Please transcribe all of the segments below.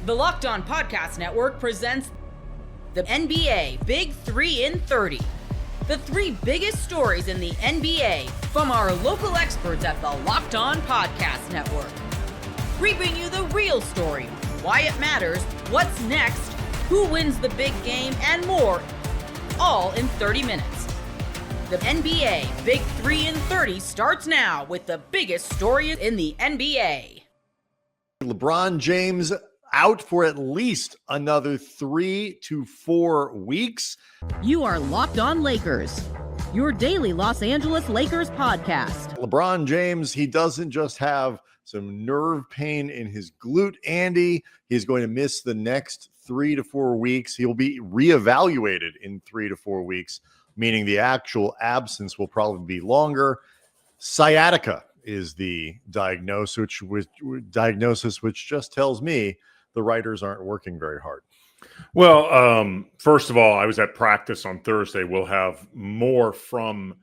The Locked On Podcast Network presents the NBA Big 3 in 30. The 3 biggest stories in the NBA from our local experts at the Locked On Podcast Network. We bring you the real story, why it matters, what's next, who wins the big game, and more, all in 30 minutes. The NBA Big 3 in 30 starts now with the biggest stories in the NBA. LeBron James out for at least another 3 to 4 weeks. You are Locked On Lakers, your daily Los Angeles Lakers podcast. LeBron James, he doesn't just have some nerve pain in his glute, Andy. He's going to miss the next 3 to 4 weeks. He'll be reevaluated in 3 to 4 weeks, meaning the actual absence will probably be longer. Sciatica is the diagnosis, which just tells me the writers aren't working very hard. Well, first of all, I was at practice on Thursday. We'll have more from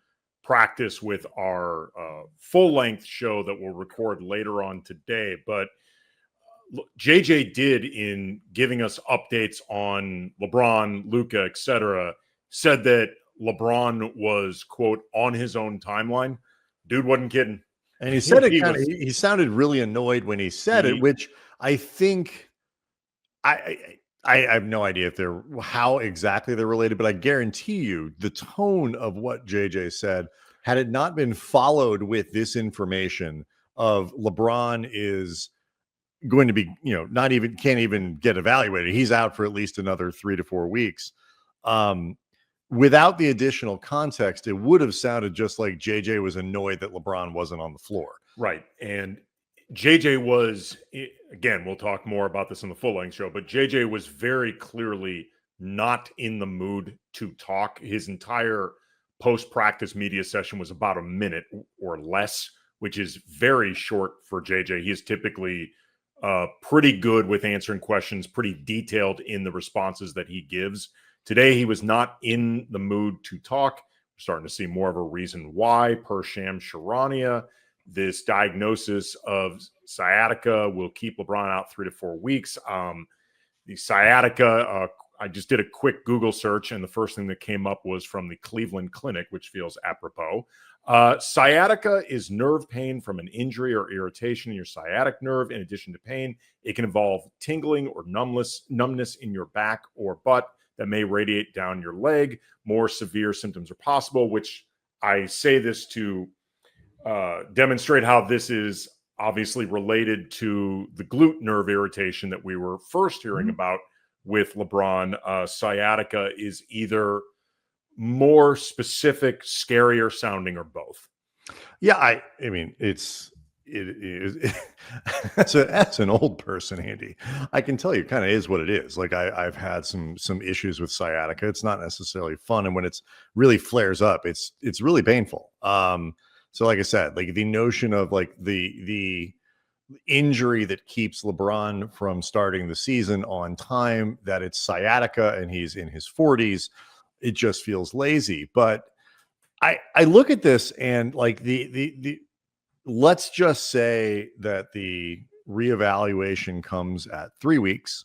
practice with our full-length show that we'll record later on today. But JJ did, in giving us updates on LeBron, Luka, etc., said that LeBron was, quote, on his own timeline. Dude wasn't kidding. And he said he sounded really annoyed when he said it, which I think I have no idea how exactly they're related, but I guarantee you the tone of what JJ said, had it not been followed with this information of LeBron is going to be, can't even get evaluated. He's out for at least another 3 to 4 weeks. Without the additional context, it would have sounded just like JJ was annoyed that LeBron wasn't on the floor. Right. And JJ was, again, we'll talk more about this in the full-length show, but JJ was very clearly not in the mood to talk. His entire post-practice media session was about a minute or less, which is very short for JJ. He is typically pretty good with answering questions, pretty detailed in the responses that he gives. Today, he was not in the mood to talk. We're starting to see more of a reason why, per Shams Charania. This diagnosis of sciatica will keep LeBron out 3 to 4 weeks. The sciatica, I just did a quick Google search, and the first thing that came up was from the Cleveland Clinic, which feels apropos. Sciatica is nerve pain from an injury or irritation in your sciatic nerve. In addition to pain, it can involve tingling or numbness in your back or butt that may radiate down your leg. More severe symptoms are possible, which I say this to demonstrate how this is obviously related to the glute nerve irritation that we were first hearing about with LeBron. Sciatica is either more specific, scarier sounding, or both. Yeah, I mean, it is. That's an old person, Andy. I can tell you, kind of is what it is. Like I've had some issues with sciatica. It's not necessarily fun, and when it's really flares up, it's really painful. So, like I said, like the notion of like the injury that keeps LeBron from starting the season on time, that it's sciatica and he's in his 40s, it just feels lazy. But I look at this and like the let's just say that the reevaluation comes at 3 weeks.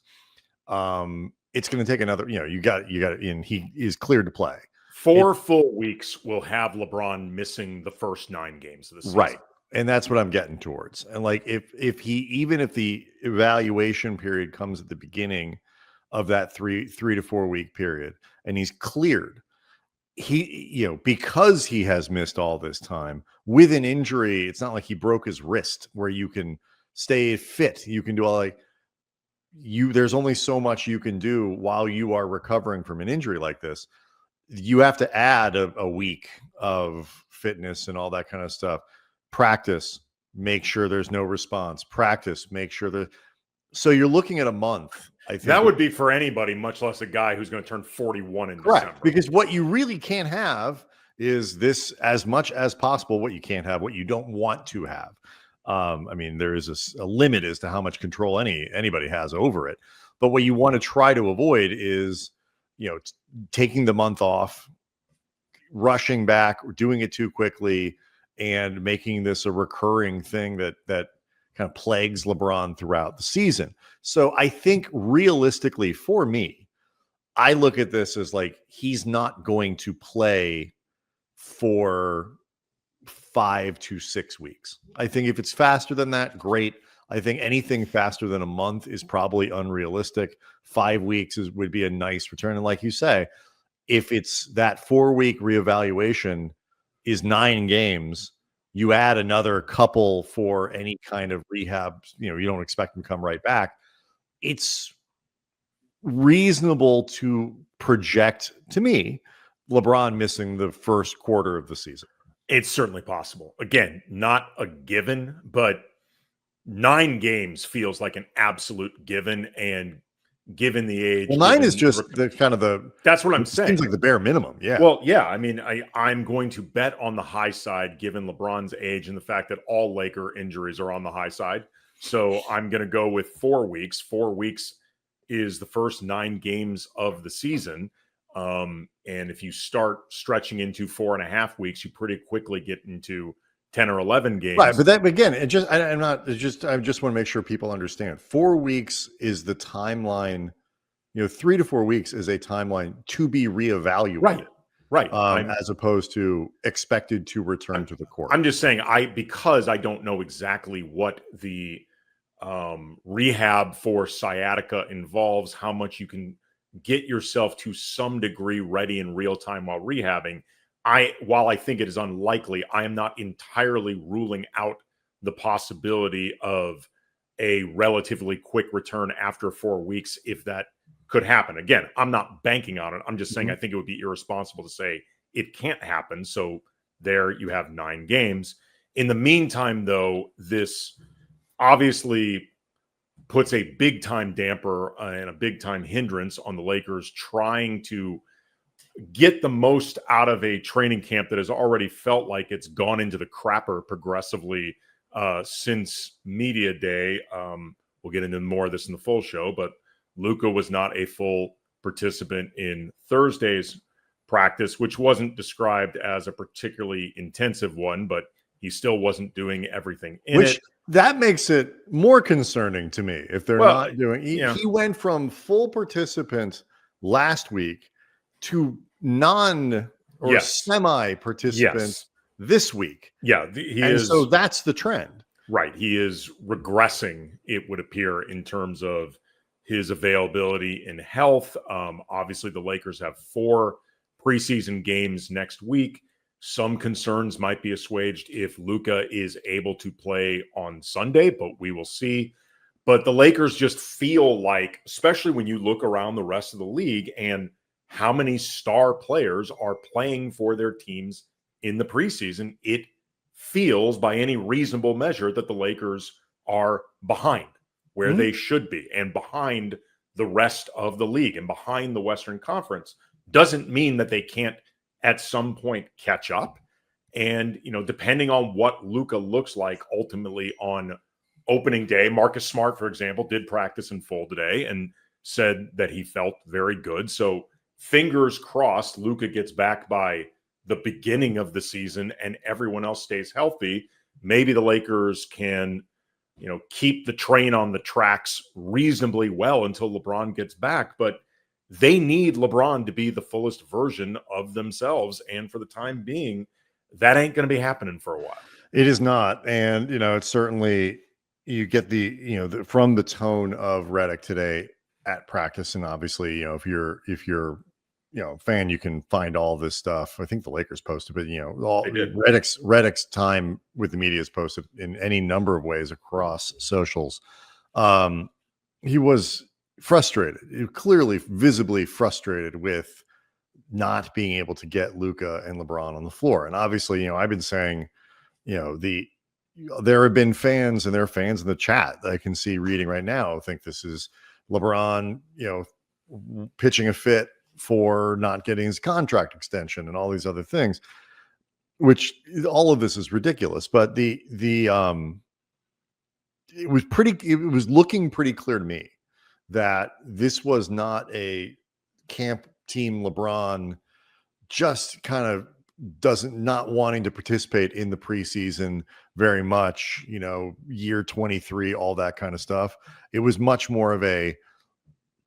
It's going to take another, you got it in. He is cleared to play. 4 full weeks will have LeBron missing the first 9 games of the season. Right. And that's what I'm getting towards. And like, if the evaluation period comes at the beginning of that 3 to 4 week period and he's cleared, because he has missed all this time with an injury, it's not like he broke his wrist where you can stay fit. You can do there's only so much you can do while you are recovering from an injury like this. You have to add a week of fitness and all that kind of stuff. Practice, make sure there's no response. Practice, make sure so you're looking at a month. I think that would be for anybody, much less a guy who's going to turn 41 in December. Because what you really can't have is this, as much as possible, what you can't have, what you don't want to have. I mean, there is a limit as to how much control anybody has over it. But what you want to try to avoid is, taking the month off, rushing back, doing it too quickly, and making this a recurring thing that kind of plagues LeBron throughout the season. So I think realistically for me, I look at this as like he's not going to play for 5 to 6 weeks. I think if it's faster than that, great. I think anything faster than a month is probably unrealistic. 5 weeks would be a nice return. And like you say, if it's that 4-week reevaluation is 9 games, you add another couple for any kind of rehab, you don't expect them to come right back. It's reasonable to project, to me, LeBron missing the first quarter of the season. It's certainly possible. Again, not a given, but 9 games feels like an absolute given. And given the age, well, 9 is just that's what I'm saying. Seems like the bare minimum. Yeah. Well, yeah. I mean, I'm going to bet on the high side given LeBron's age and the fact that all Laker injuries are on the high side. So I'm going to go with 4 weeks. 4 weeks is the first 9 games of the season. And if you start stretching into 4.5 weeks, you pretty quickly get into 10 or 11 games. Right. But that, again, I just want to make sure people understand 4 weeks is the timeline. 3 to 4 weeks is a timeline to be reevaluated. Right. As opposed to expected to return to the court. I'm just saying because I don't know exactly what the rehab for sciatica involves, how much you can get yourself to some degree ready in real time while rehabbing. While I think it is unlikely, I am not entirely ruling out the possibility of a relatively quick return after 4 weeks if that could happen. Again, I'm not banking on it. I'm just saying I think it would be irresponsible to say it can't happen. So there you have 9 games. In the meantime, though, this obviously puts a big time damper and a big time hindrance on the Lakers trying to get the most out of a training camp that has already felt like it's gone into the crapper progressively since media day. We'll get into more of this in the full show, but Luka was not a full participant in Thursday's practice, which wasn't described as a particularly intensive one, but he still wasn't doing everything in it. That makes it more concerning to me if they're not doing. He went from full participant last week to semi-participant this week. Yeah, so that's the trend. Right. He is regressing, it would appear, in terms of his availability in health. Obviously, the Lakers have 4 preseason games next week. Some concerns might be assuaged if Luka is able to play on Sunday, but we will see. But the Lakers just feel like, especially when you look around the rest of the league and how many star players are playing for their teams in the preseason, it feels by any reasonable measure that the Lakers are behind where they should be and behind the rest of the league and behind the Western Conference. Doesn't mean that they can't at some point catch up. And, depending on what Luka looks like ultimately on opening day, Marcus Smart, for example, did practice in full today and said that he felt very good. So fingers crossed, Luka gets back by the beginning of the season and everyone else stays healthy. Maybe the Lakers can, keep the train on the tracks reasonably well until LeBron gets back. But they need LeBron to be the fullest version of themselves. And for the time being, that ain't going to be happening for a while. It is not. And, it's certainly, you get from the tone of Redick today at practice. And obviously, if you're fan, you can find all this stuff. I think the Lakers posted, but Redick's time with the media is posted in any number of ways across socials. He was frustrated, clearly visibly frustrated with not being able to get Luka and LeBron on the floor. And obviously, I've been saying, there have been fans, and there are fans in the chat that I can see reading right now think this is LeBron, pitching a fit for not getting his contract extension and all these other things, which all of this is ridiculous. But it was looking pretty clear to me that this was not a camp team LeBron just kind of not wanting to participate in the preseason very much, year 23, all that kind of stuff. It was much more of a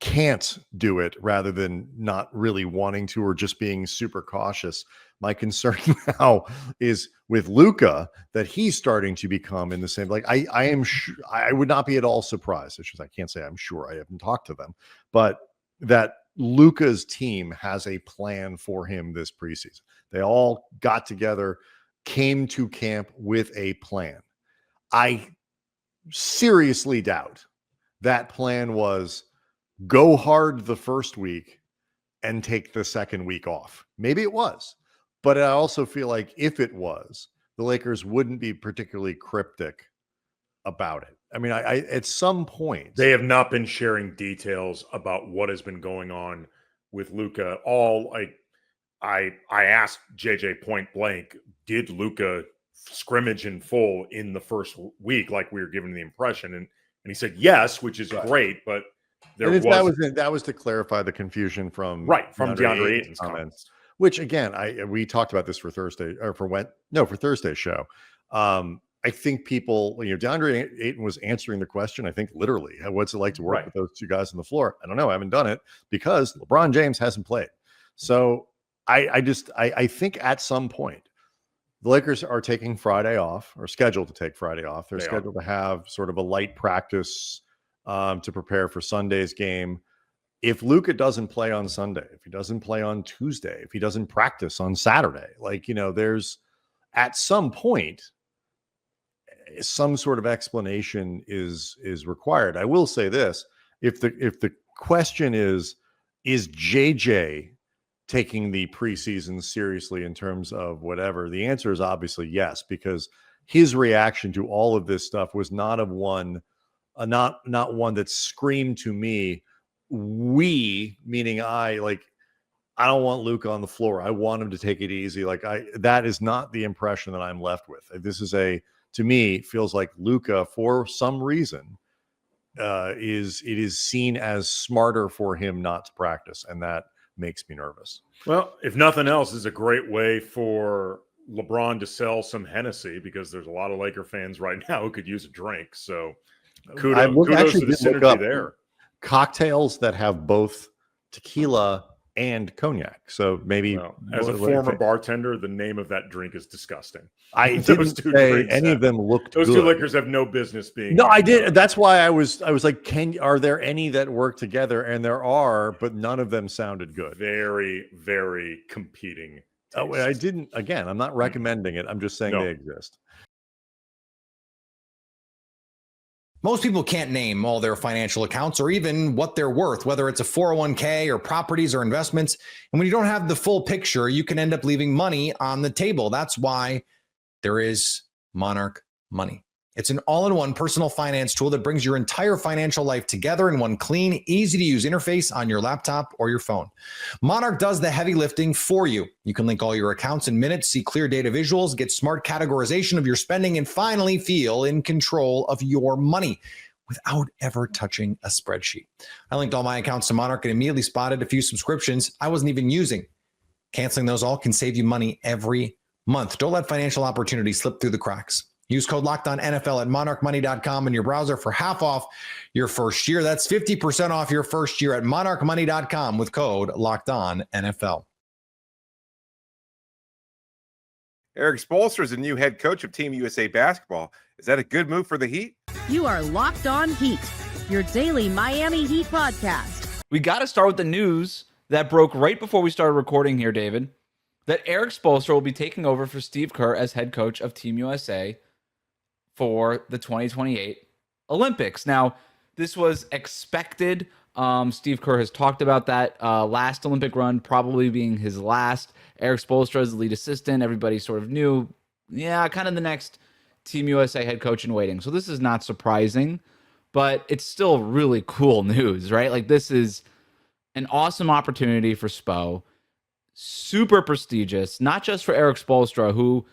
can't do it rather than not really wanting to or just being super cautious. My concern now is with Luka that he's starting to become in the same, like I am sure, I would not be at all surprised. I can't say I'm sure, I haven't talked to them, but that Luka's team has a plan for him this preseason. They all got together, came to camp with a plan. I seriously doubt that plan was go hard the first week and take the second week off. Maybe it was, but I also feel like if it was, the Lakers wouldn't be particularly cryptic about it. I mean, I at some point they have not been sharing details about what has been going on with Luka. I asked JJ point blank, did Luka scrimmage in full in the first week, like we were given the impression, and he said yes, which is great, but that was to clarify the confusion from DeAndre Ayton's comments. Which again, we talked about this for Thursday or for Thursday's show. I think people, DeAndre Ayton was answering the question, I think literally, what's it like to work with those two guys on the floor? I don't know. I haven't done it because LeBron James hasn't played. So I think at some point, the Lakers are taking Friday off, or scheduled to take Friday off. They're scheduled to have sort of a light practice to prepare for Sunday's game. If Luka doesn't play on Sunday, if he doesn't play on Tuesday, if he doesn't practice on Saturday, there's at some point, some sort of explanation is required. I will say this: if the question is JJ taking the preseason seriously in terms of whatever, the answer is obviously yes, because his reaction to all of this stuff was not one that screamed to me, we, meaning I don't want Luka on the floor. I want him to take it easy. That is not the impression that I'm left with. This is to me, feels like Luka, for some reason, is seen as smarter for him not to practice, and that makes me nervous. Well, if nothing else, is a great way for LeBron to sell some Hennessy, because there's a lot of Laker fans right now who could use a drink. So kudos to the synergy there. Cocktails that have both tequila and cognac. So maybe as a former bartender, the name of that drink is disgusting. I didn't say any of them looked good. Those two liquors have no business being. No, I did. That's why I was like, are there any that work together? And there are, but none of them sounded good. Very, very competing taste. Oh, I didn't. Again, I'm not recommending it. I'm just saying they exist. Most people can't name all their financial accounts or even what they're worth, whether it's a 401k or properties or investments. And when you don't have the full picture, you can end up leaving money on the table. That's why there is Monarch Money. It's an all-in-one personal finance tool that brings your entire financial life together in one clean, easy-to-use interface on your laptop or your phone. Monarch does the heavy lifting for you. You can link all your accounts in minutes, see clear data visuals, get smart categorization of your spending, and finally feel in control of your money without ever touching a spreadsheet. I linked all my accounts to Monarch and immediately spotted a few subscriptions I wasn't even using. Canceling those all can save you money every month. Don't let financial opportunities slip through the cracks. Use code LOCKEDONNFL at monarchmoney.com in your browser for half off your first year. That's 50% off your first year at monarchmoney.com with code LOCKEDONNFL. Erik Spoelstra is the new head coach of Team USA Basketball. Is that a good move for the Heat? You are Locked On Heat, your daily Miami Heat podcast. We got to start with the news that broke right before we started recording here, David, that Erik Spoelstra will be taking over for Steve Kerr as head coach of Team USA for the 2028 Olympics. Now, this was expected. Steve Kerr has talked about that last Olympic run probably being his last. Erik Spoelstra is the lead assistant. Everybody sort of knew, kind of the next Team USA head coach in waiting. So this is not surprising, but it's still really cool news, right? This is an awesome opportunity for Spo. Super prestigious, not just for Erik Spoelstra, who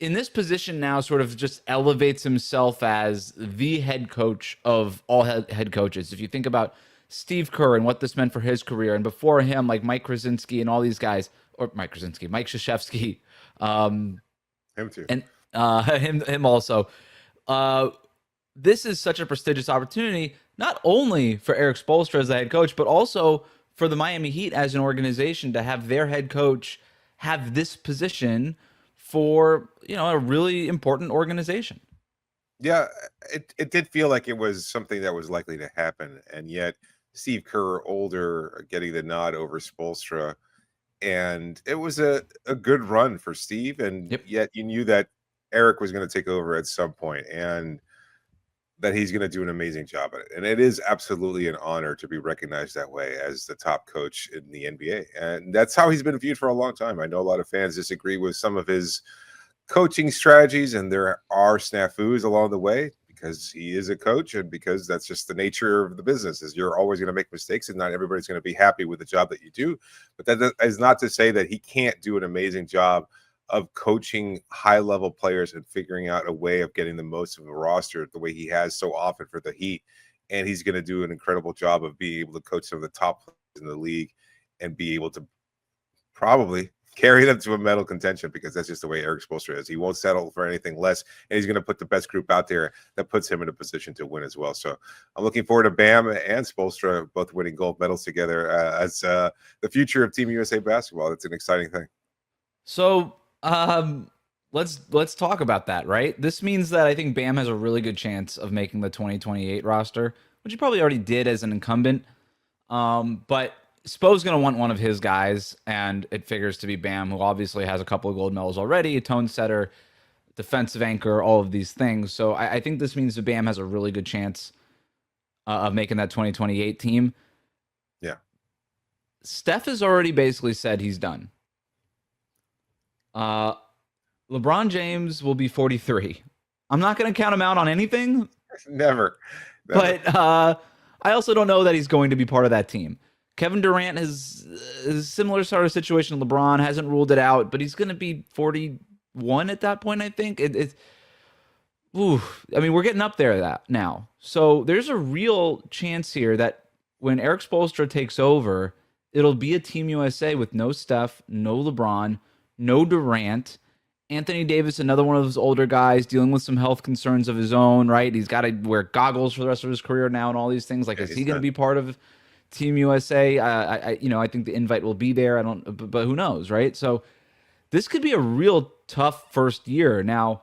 in this position now sort of just elevates himself as the head coach of all head coaches. If you think about Steve Kerr and what this meant for his career, and before him, like Mike Krzyzewski and all these guys, or Mike Krzyzewski, Mike Krzyzewski, Him too. And him also. This is such a prestigious opportunity, not only for Erik Spoelstra as the head coach, but also for the Miami Heat as an organization to have their head coach have this position for, a really important organization. Yeah, it did feel like it was something that was likely to happen, and yet Steve Kerr, older, getting the nod over Spoelstra, and it was a good run for Steve, and yet you knew that Erik was going to take over at some point, and that he's going to do an amazing job at it. And it is absolutely an honor to be recognized that way as the top coach in the NBA, and that's how he's been viewed for a long time. I know a lot of fans disagree with some of his coaching strategies, and there are snafus along the way because he is a coach and because that's just the nature of the business. Is you're always going to make mistakes and not everybody's going to be happy with the job that you do. But that is not to say that he can't do an amazing job of coaching high-level players and figuring out a way of getting the most of a roster the way he has so often for the Heat. And he's going to do an incredible job of being able to coach some of the top players in the league and be able to probably carry them to a medal contention, because that's just the way Erik Spoelstra is. He won't settle for anything less, and he's going to put the best group out there that puts him in a position to win as well. So I'm looking forward to Bam and Spoelstra both winning gold medals together as the future of Team USA basketball. That's an exciting thing. So let's talk about that, right? This means that I think Bam has a really good chance of making the 2028 roster, which he probably already did as an incumbent. But Spo's going to want one of his guys, and it figures to be Bam, who obviously has a couple of gold medals already, a tone setter, defensive anchor, all of these things. So I think this means that Bam has a really good chance of making that 2028 team. Yeah. Steph has already basically said he's done. LeBron James will be 43. I'm not going to count him out on anything. Never. But I also don't know that he's going to be part of that team. Kevin Durant is a similar sort of situation to LeBron, hasn't ruled it out, but he's going to be 41 at that point, I think. I mean, we're getting up there now. So there's a real chance here that when Erik Spoelstra takes over, it'll be a Team USA with no Steph, no LeBron, no Durant. Anthony Davis, another one of those older guys dealing with some health concerns of his own, right? He's got to wear goggles for the rest of his career now and all these things. Like, is he going to be part of Team USA? I think the invite will be there. But who knows, right? So this could be a real tough first year. Now,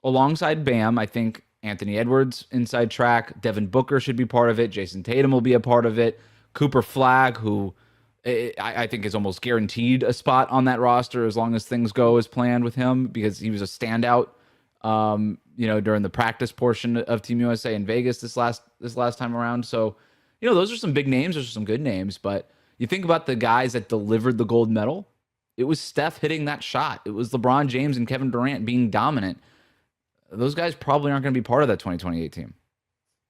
alongside Bam, I think Anthony Edwards, inside track, Devin Booker should be part of it. Jason Tatum will be a part of it. Cooper Flagg, who I think is almost guaranteed a spot on that roster as long as things go as planned with him, because he was a standout, during the practice portion of Team USA in Vegas this last time around. So, those are some big names. Those are some good names. But you think about the guys that delivered the gold medal. It was Steph hitting that shot. It was LeBron James and Kevin Durant being dominant. Those guys probably aren't going to be part of that 2028 team.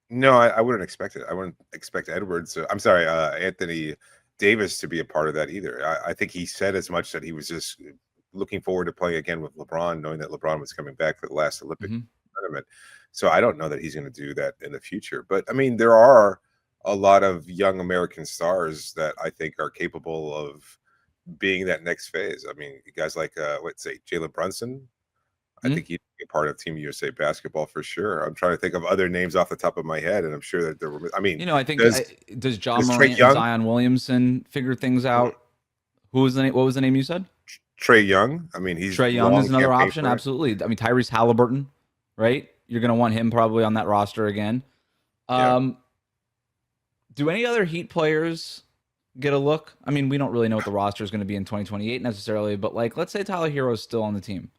No, I wouldn't expect it. I wouldn't expect Edwards. Anthony Davis to be a part of that either. I think he said as much that he was just looking forward to playing again with LeBron, knowing that LeBron was coming back for the last Olympic tournament. So I don't know that he's going to do that in the future. But I mean, there are a lot of young American stars that I think are capable of being that next phase. I mean, guys like Jalen Brunson. I think he'd be a part of Team USA basketball for sure. I'm trying to think of other names off the top of my head, and I'm sure that there were. I mean, I think does John Morant and Zion Williamson figure things out? What was the name you said? Trae Young. I mean, Trae Young is another option. Absolutely. I mean, Tyrese Halliburton, right? You're going to want him probably on that roster again. Do any other Heat players get a look? I mean, we don't really know what the roster is going to be in 2028 necessarily, but let's say Tyler Hero is still on the team.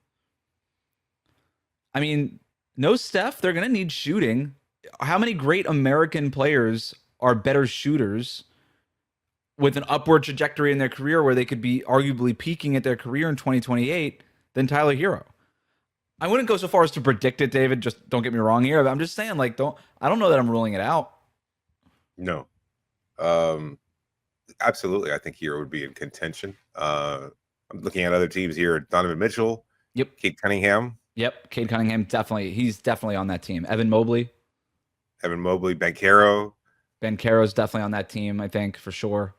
I mean, no Steph, they're going to need shooting. How many great American players are better shooters with an upward trajectory in their career where they could be arguably peaking at their career in 2028 than Tyler Hero? I wouldn't go so far as to predict it, David. Just don't get me wrong here. But I'm just saying, I don't know that I'm ruling it out. No. Absolutely. I think Hero would be in contention. I'm looking at other teams here. Donovan Mitchell. Yep. Cade Cunningham. Yep. Cade Cunningham, definitely. He's definitely on that team. Evan Mobley. Banchero. Banchero's definitely on that team, I think, for sure.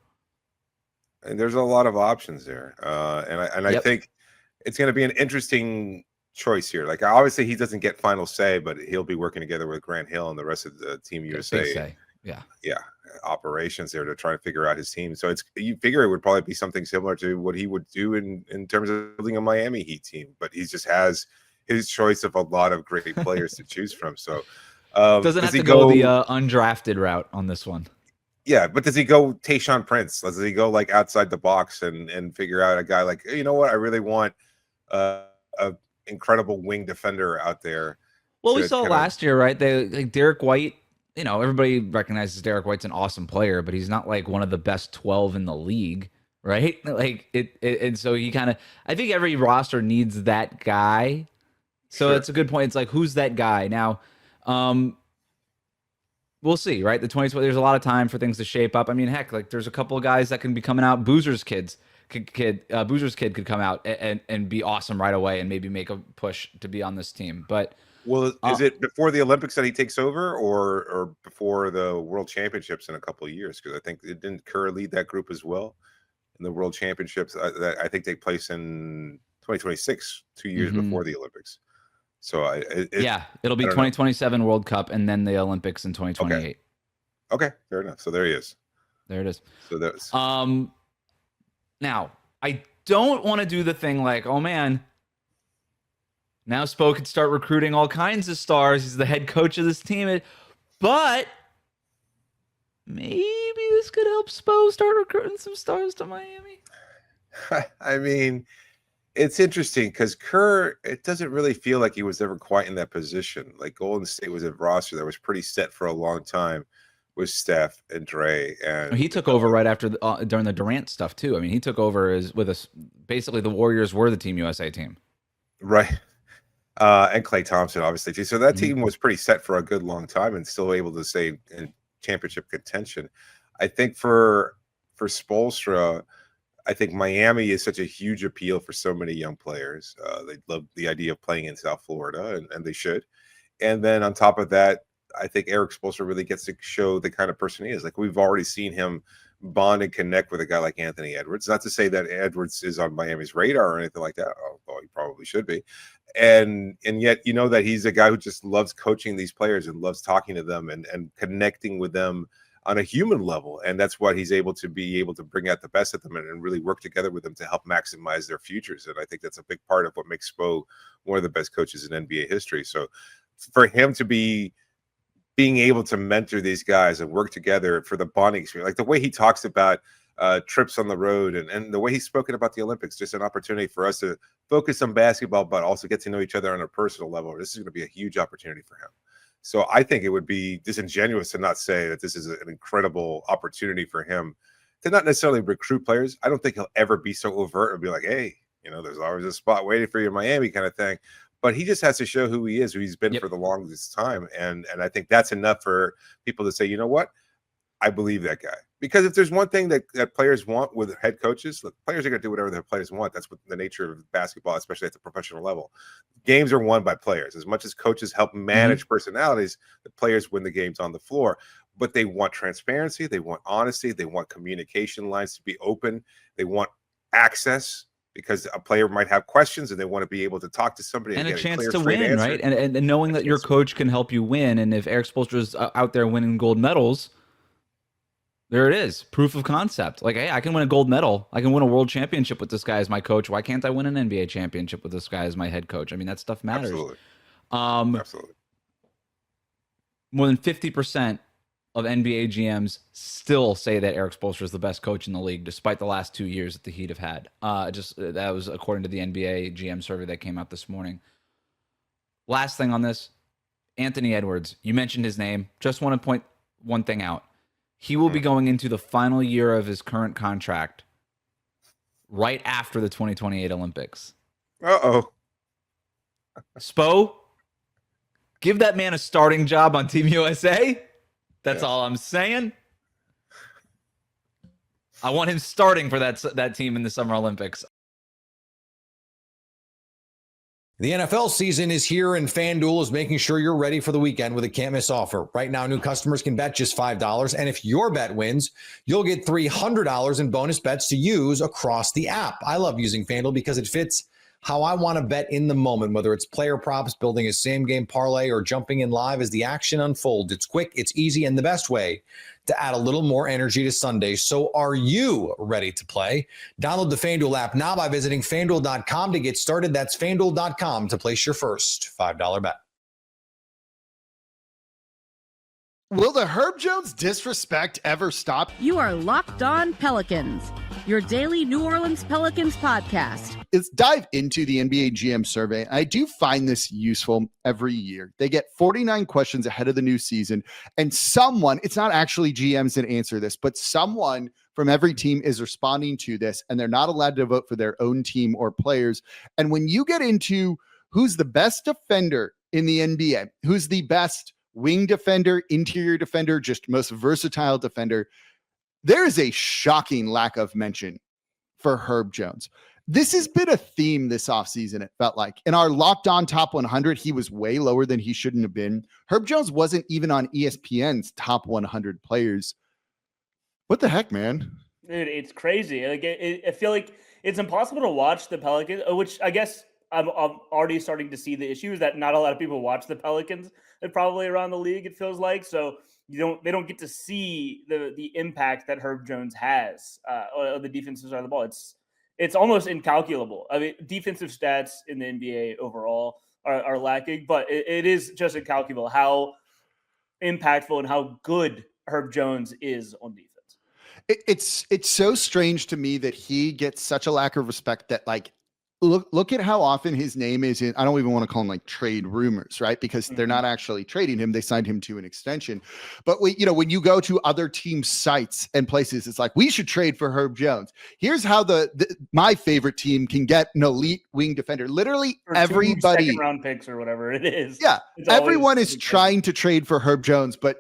And there's a lot of options there. I think it's going to be an interesting choice here. Like, obviously he doesn't get final say, but he'll be working together with Grant Hill and the rest of the Team USA. Yeah, operations there to try to figure out his team. So you figure it would probably be something similar to what he would do in terms of building a Miami Heat team, but he just has his choice of a lot of great players to choose from. So doesn't have to go the undrafted route on this one. Yeah, but does he go Tayshaun Prince? Does he go like outside the box and figure out a guy like, hey, you know what, I really want a incredible wing defender out there. Well, we saw last year, right? Like Derek White. You know, everybody recognizes Derek White's an awesome player, but he's not like one of the best 12 in the league, right? Like and so he kind of, I think every roster needs that guy. So it's a good point. It's like, who's that guy? Now, we'll see, right? The 2020, there's a lot of time for things to shape up. I mean, heck, like there's a couple of guys that can be coming out. Boozer's kid could come out and be awesome right away and maybe make a push to be on this team. But well, is it before the Olympics that he takes over, or before the World Championships in a couple of years? Because I think didn't Kerr lead that group as well in the World Championships? I think they place in 2026, 2 years before the Olympics. So it'll be 2027 World Cup and then the Olympics in 2028. Okay, fair enough. So there he is. There it is. So that's now I don't want to do the thing like, oh man, now Spo could start recruiting all kinds of stars. He's the head coach of this team. But maybe this could help Spo start recruiting some stars to Miami. I mean, it's interesting because Kerr, it doesn't really feel like he was ever quite in that position. Like Golden State was a roster that was pretty set for a long time with Steph and Dre. And he took over right after during the Durant stuff too. I mean, he took over with us. Basically, the Warriors were the Team USA team. Right. And Klay Thompson, obviously, too. So that team was pretty set for a good long time and still able to stay in championship contention. I think for Spoelstra, I think Miami is such a huge appeal for so many young players. They love the idea of playing in South Florida, and they should. And then on top of that, I think Erik Spoelstra really gets to show the kind of person he is. Like, we've already seen him bond and connect with a guy like Anthony Edwards. Not to say that Edwards is on Miami's radar or anything like that, although he probably should be. And yet, you know that he's a guy who just loves coaching these players and loves talking to them and connecting with them on a human level. And that's what he's able to bring out the best of them and really work together with them to help maximize their futures. And I think that's a big part of what makes Spo one of the best coaches in NBA history. So for him to being able to mentor these guys and work together for the bonding experience, like the way he talks about trips on the road and the way he's spoken about the Olympics, just an opportunity for us to focus on basketball, but also get to know each other on a personal level. This is going to be a huge opportunity for him. So I think it would be disingenuous to not say that this is an incredible opportunity for him to not necessarily recruit players. I don't think he'll ever be so overt and be like, hey, you know, there's always a spot waiting for you in Miami kind of thing. But he just has to show who he is, who he's been for the longest time. And I think that's enough for people to say, you know what? I believe that guy. Because if there's one thing that players want with head coaches, look, players are going to do whatever their players want. That's what the nature of basketball, especially at the professional level. Games are won by players. As much as coaches help manage personalities, the players win the games on the floor. But they want transparency. They want honesty. They want communication lines to be open. They want access, because a player might have questions and they want to be able to talk to somebody and get a chance clear, to win, answer. right? And knowing that your coach can help you win. And if Erik Spoelstra is out there winning gold medals, there it is. Proof of concept. Like, hey, I can win a gold medal. I can win a world championship with this guy as my coach. Why can't I win an NBA championship with this guy as my head coach? I mean, that stuff matters. Absolutely. Absolutely. More than 50% of NBA GMs still say that Erik Spoelstra is the best coach in the league, despite the last 2 years that the Heat have had. That was according to the NBA GM survey that came out this morning. Last thing on this, Anthony Edwards. You mentioned his name. Just want to point one thing out. He will be going into the final year of his current contract right after the 2028 Olympics. Uh-oh. Spo, give that man a starting job on Team USA. That's all I'm saying. I want him starting for that team in the Summer Olympics. The NFL season is here, and FanDuel is making sure you're ready for the weekend with a can't-miss offer. Right now, new customers can bet just $5, and if your bet wins, you'll get $300 in bonus bets to use across the app. I love using FanDuel because it fits how I want to bet in the moment, whether it's player props, building a same game parlay, or jumping in live as the action unfolds. It's quick, it's easy, and the best way to add a little more energy to Sundays. So are you ready to play? Download the FanDuel app now by visiting FanDuel.com to get started. That's FanDuel.com to place your first $5 bet. Will the Herb Jones disrespect ever stop? You are Locked On Pelicans, your daily New Orleans Pelicans podcast. Let's dive into the NBA GM survey. I do find this useful every year. They get 49 questions ahead of the new season, and someone, it's not actually GMs that answer this, but someone from every team is responding to this, and they're not allowed to vote for their own team or players. And when you get into who's the best defender in the NBA, who's the best wing defender, interior defender, just most versatile defender, there is a shocking lack of mention for Herb Jones. This has been a theme this offseason, it felt like. In our Locked On Top 100, he was way lower than he shouldn't have been. Herb Jones wasn't even on ESPN's Top 100 players. What the heck, man? Dude, it's crazy. Like, I feel like it's impossible to watch the Pelicans, which I guess I'm already starting to see the issue is that not a lot of people watch the Pelicans probably around the league, it feels like. So they don't get to see the impact that Herb Jones has on the defensive side of the ball. It's almost incalculable. I mean, defensive stats in the NBA overall are lacking, but it is just incalculable how impactful and how good Herb Jones is on defense. It's so strange to me that he gets such a lack of respect that, like, look at how often his name is in, I don't even want to call them like trade rumors, right? Because they're not actually trading him. They signed him to an extension. But when you go to other team sites and places, it's like, we should trade for Herb Jones. Here's how my favorite team can get an elite wing defender. Literally Or everybody, 2 second-round picks or whatever it is. yeah, It's always everyone is big trying to trade for Herb Jones, but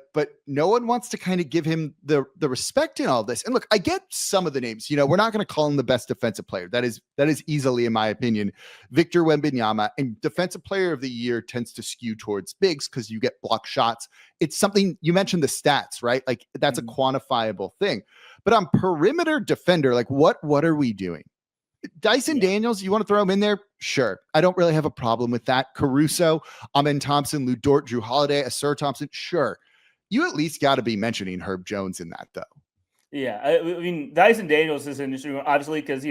no one wants to kind of give him the respect in all this. And look, I get some of the names. We're not going to call him the best defensive player. That is easily, in my opinion, Victor Wembanyama. And defensive player of the year tends to skew towards bigs because you get block shots. It's something, you mentioned the stats, right? Like, that's a quantifiable thing. But on perimeter defender, like, what are we doing? Dyson Daniels, you want to throw him in there? Sure. I don't really have a problem with that. Caruso, Amen Thompson, Lou Dort, Drew Holiday, Asur Thompson. Sure. You at least got to be mentioning Herb Jones in that, though. Yeah. I mean, Dyson Daniels is an interesting one, obviously, because,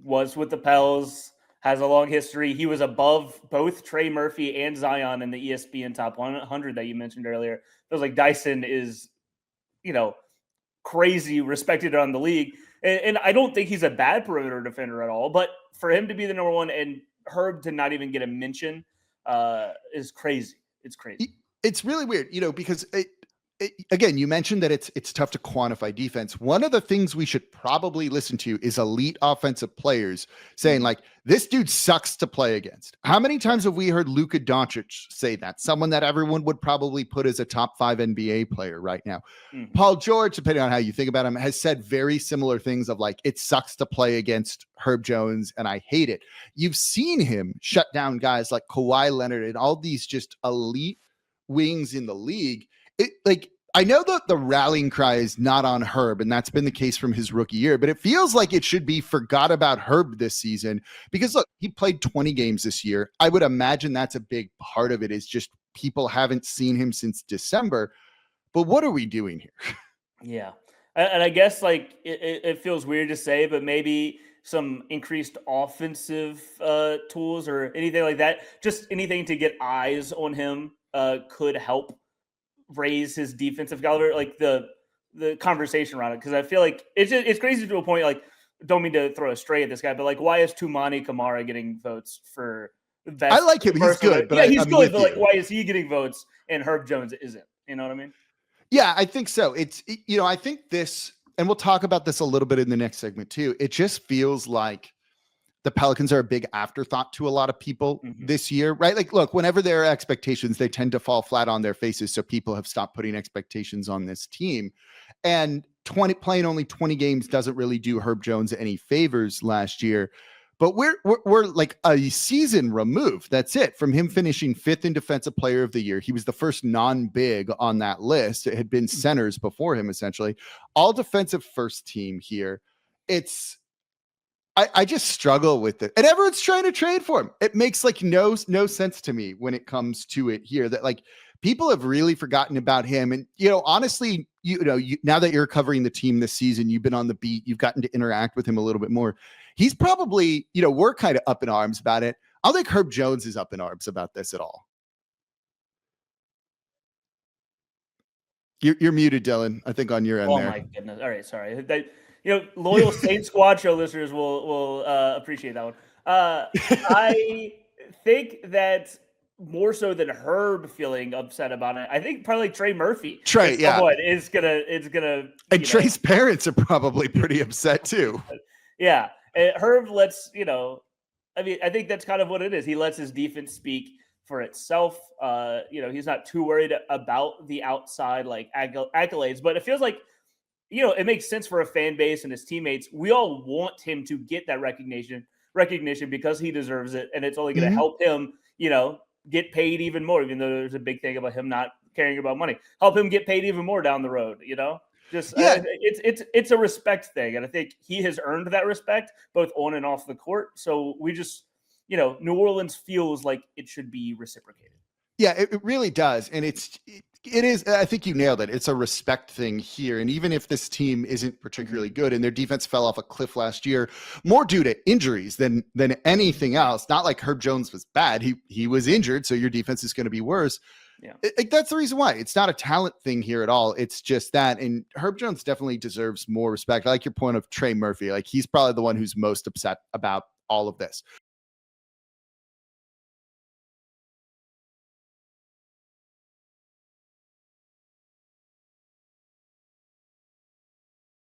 was with the Pels, has a long history. He was above both Trey Murphy and Zion in the ESPN Top 100 that you mentioned earlier. It feels like Dyson is, crazy respected around the league. And I don't think he's a bad perimeter defender at all, but for him to be the number one and Herb to not even get a mention is crazy. It's crazy. It's really weird, because again, you mentioned that it's tough to quantify defense. One of the things we should probably listen to is elite offensive players saying, like, this dude sucks to play against. How many times have we heard Luka Doncic say that? Someone that everyone would probably put as a top 5 NBA player right now. Mm-hmm. Paul George, depending on how you think about him, has said very similar things of, like, it sucks to play against Herb Jones and I hate it. You've seen him shut down guys like Kawhi Leonard and all these just elite wings in the league. I know that the rallying cry is not on Herb, and that's been the case from his rookie year, but it feels like it should be forgot about Herb this season because, look, he played 20 games this year. I would imagine that's a big part of it is just people haven't seen him since December. But what are we doing here? Yeah. And I guess, like, it feels weird to say, but maybe some increased offensive tools or anything like that, just anything to get eyes on him could help raise his defensive caliber, like the conversation around it. Because I feel like it's crazy to a point. Like, don't mean to throw a stray at this guy, but, like, why is Toumani Camara getting votes for best? I like him. He's good, but he's good. But, like, why is he getting votes and Herb Jones isn't? You know what I mean? Yeah, I think so. I think this, and we'll talk about this a little bit in the next segment too. It just feels like the Pelicans are a big afterthought to a lot of people this year, right? Like, look, whenever there are expectations, they tend to fall flat on their faces. So people have stopped putting expectations on this team. And playing only 20 games doesn't really do Herb Jones any favors last year. But we're like a season removed. That's it from him finishing 5th in Defensive Player of the Year. He was the first non-big on that list. It had been centers before him, essentially. All defensive first team here. It's I just struggle with it. And everyone's trying to trade for him. It makes like no sense to me when it comes to it here that like people have really forgotten about him. And, honestly, now that you're covering the team this season, you've been on the beat, you've gotten to interact with him a little bit more. He's probably, we're kind of up in arms about it. I don't think Herb Jones is up in arms about this at all. You're muted, Dylan, I think on your end there. Oh my goodness. All right. Sorry. Loyal Saint Squad show listeners will appreciate that one. I think that more so than Herb feeling upset about it, I think probably Trey Murphy. Is gonna. And Trey's parents are probably pretty upset too. Yeah, Herb lets I think that's kind of what it is. He lets his defense speak for itself. He's not too worried about the outside like accolades, but it feels like. It makes sense for a fan base and his teammates. We all want him to get that recognition because he deserves it. And it's only going to help him, get paid even more, even though there's a big thing about him not caring about money. Help him get paid even more down the road, It's a respect thing. And I think he has earned that respect both on and off the court. So we just, New Orleans feels like it should be reciprocated. Yeah, it really does. And it is, I think you nailed it. It's a respect thing here. And even if this team isn't particularly good and their defense fell off a cliff last year, more due to injuries than anything else, not like Herb Jones was bad. He was injured, so your defense is going to be worse. Yeah. That's the reason why. It's not a talent thing here at all. It's just that. And Herb Jones definitely deserves more respect. I like your point of Trey Murphy. Like he's probably the one who's most upset about all of this.